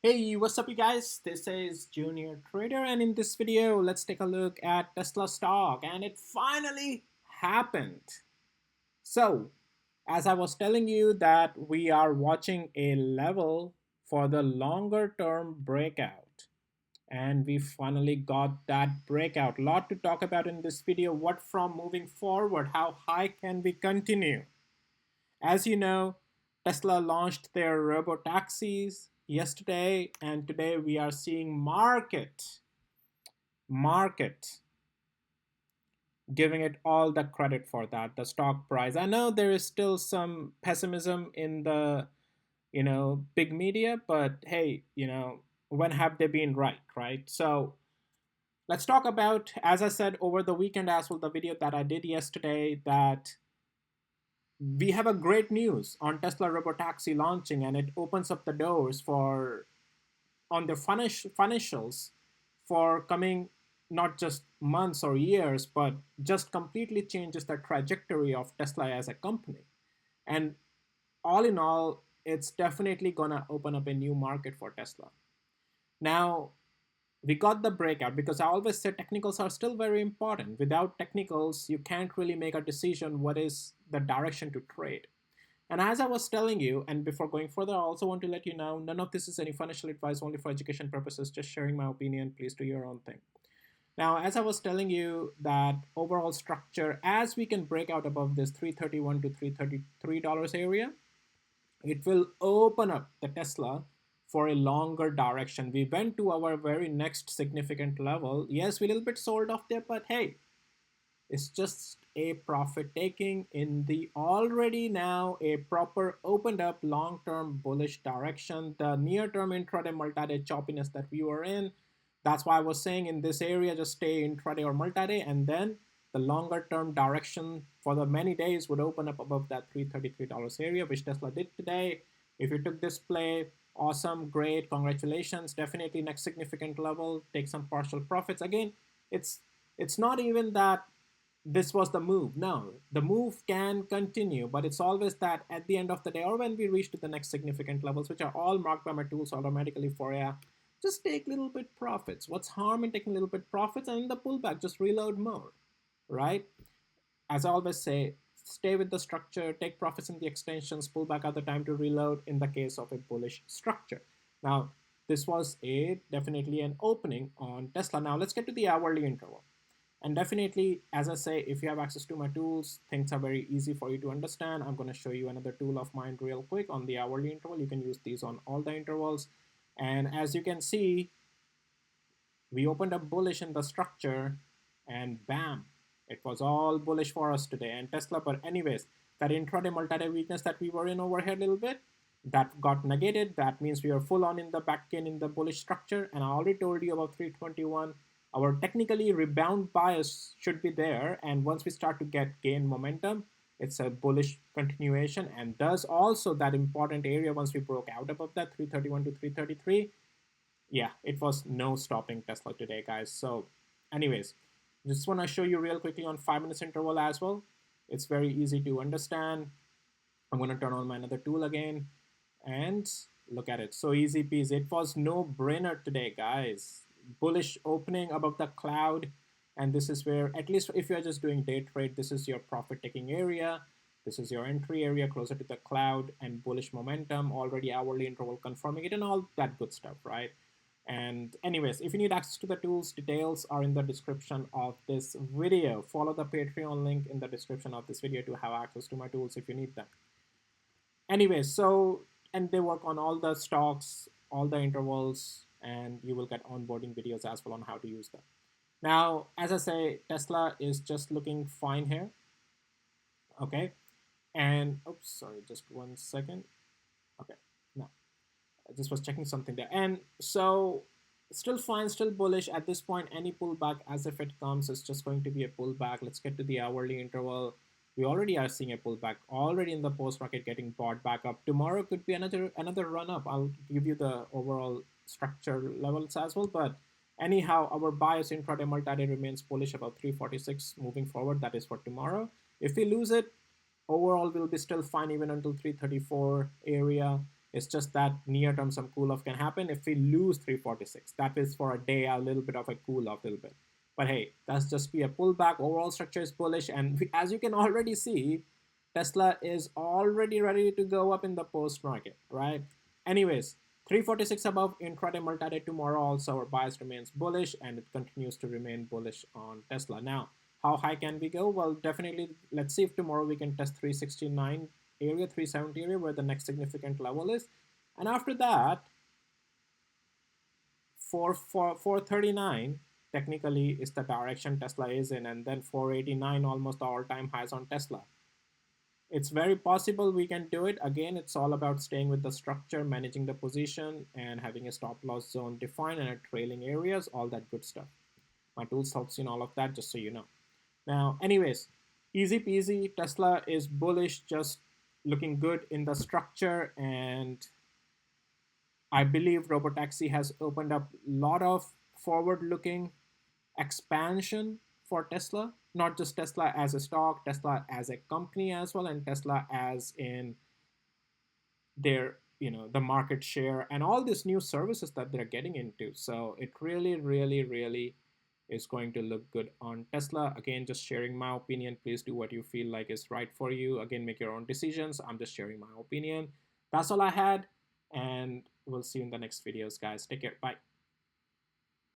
Hey, what's up you guys? This is Junior Trader and in this video, let's take a look at Tesla stock and it finally happened. So, as I was telling you that we are watching a level for the longer term breakout and we finally got that breakout. Lot to talk about in this video. What from moving forward? How high can we continue? As you know, Tesla launched their RoboTaxis yesterday, and today we are seeing market giving it all the credit for that, the stock price. I know there is still some pessimism in the big media, but hey, when have they been right? So let's talk about, as I said over the weekend as well, the video that I did yesterday, that we have a great news on Tesla Robotaxi launching, and it opens up the doors for on their financials for coming not just months or years, but just completely changes the trajectory of Tesla as a company. And all in all, it's definitely gonna open up a new market for Tesla. Now, we got the breakout because I always say technicals are still very important. Without technicals, you can't really make a decision what is the direction to trade. And as I was telling you, and before going further, I also want to let you know none of this is any financial advice, only for education purposes, just sharing my opinion. Please do your own thing. Now, as I was telling you, that overall structure, as we can break out above this 331 to $333 area, it will open up the Tesla for a longer direction. We went to our very next significant level. Yes, we a little bit sold off there, but hey, it's just a profit taking in the already now a proper opened up long-term bullish direction. The near-term intraday multi-day choppiness that we were in, that's why I was saying in this area just stay intraday or multi-day, and then the longer term direction for the many days would open up above that $333 area, which Tesla did today. If you took this play, awesome, great, congratulations. Definitely next significant level, take some partial profits. Again, it's not even that this was the move. No, the move can continue, but it's always that at the end of the day or when we reach to the next significant levels, which are all marked by my tools automatically for you, just take little bit profits. What's harm in taking little bit profits, and in the pullback, just reload more, right? As I always say, stay with the structure, take profits in the extensions, pull back at the time to reload in the case of a bullish structure. Now, this was a definitely an opening on Tesla. Now let's get to the hourly interval. And definitely, as I say, if you have access to my tools, things are very easy for you to understand. I'm going to show you another tool of mine real quick on the hourly interval. You can use these on all the intervals. And as you can see, we opened up bullish in the structure and bam, it was all bullish for us today and Tesla. But anyways, that intraday multi-day weakness that we were in over here a little bit, that got negated. That means we are full on in the back gain in the bullish structure. And I already told you about 321. Our technically rebound bias should be there. And once we start to get gain momentum, it's a bullish continuation. And does also that important area once we broke out above that 331 to 333. Yeah, it was no stopping Tesla today, guys. So anyways, just want to show you real quickly on 5 minutes interval as well. It's very easy to understand. I'm going to turn on my another tool again and look at it. So easy peasy. It was no brainer today, guys. Bullish opening above the cloud. And this is where, at least if you're just doing day trade, this is your profit taking area. This is your entry area closer to the cloud and bullish momentum, already hourly interval confirming it and all that good stuff, right? And anyways, if you need access to the tools, details are in the description of this video. Follow the Patreon link in the description of this video to have access to my tools if you need them. Anyways, so, and they work on all the stocks, all the intervals, and you will get onboarding videos as well on how to use them. Now, as I say, Tesla is just looking fine here. Okay. And, oops, sorry, just 1 second. Okay, no. I just was checking something there. And so still fine, still bullish at this point. Any pullback as if it comes is just going to be a pullback. Let's get to the hourly interval. We already are seeing a pullback already in the post market getting bought back up. Tomorrow could be another run up. I'll give you the overall structure levels as well. But anyhow, our bias intraday multi-day remains bullish about 346 moving forward. That is for tomorrow. If we lose it, overall we'll be still fine even until 334 area. It's just that near term some cool off can happen if we lose 346. That is for a day, a little bit of a cool off, a little bit. But hey, that's just be a pullback. Overall structure is bullish, and as you can already see, Tesla is already ready to go up in the post market, right? Anyways, 346 above intraday multi-day tomorrow. Also, our bias remains bullish, and it continues to remain bullish on Tesla. Now, how high can we go? Well, definitely, let's see if tomorrow we can test 369 area, 370 area, where the next significant level is. And after that, for 439 technically is the direction Tesla is in, and then 489 almost the all-time highs on Tesla. It's very possible we can do it. Again, it's all about staying with the structure, managing the position, and having a stop loss zone defined and a trailing areas, all that good stuff. My tools helps in all of that, just so you know. Now, anyways, easy peasy. Tesla is bullish, just looking good in the structure, and I believe RoboTaxi has opened up a lot of forward-looking expansion for Tesla, not just Tesla as a stock, Tesla as a company as well, and Tesla as in their, the market share and all these new services that they're getting into. So it really, really, really is going to look good on Tesla. Again, just sharing my opinion. Please do what you feel like is right for you. Again, make your own decisions. I'm just sharing my opinion. That's all I had, and we'll see you in the next videos, guys. Take care. Bye.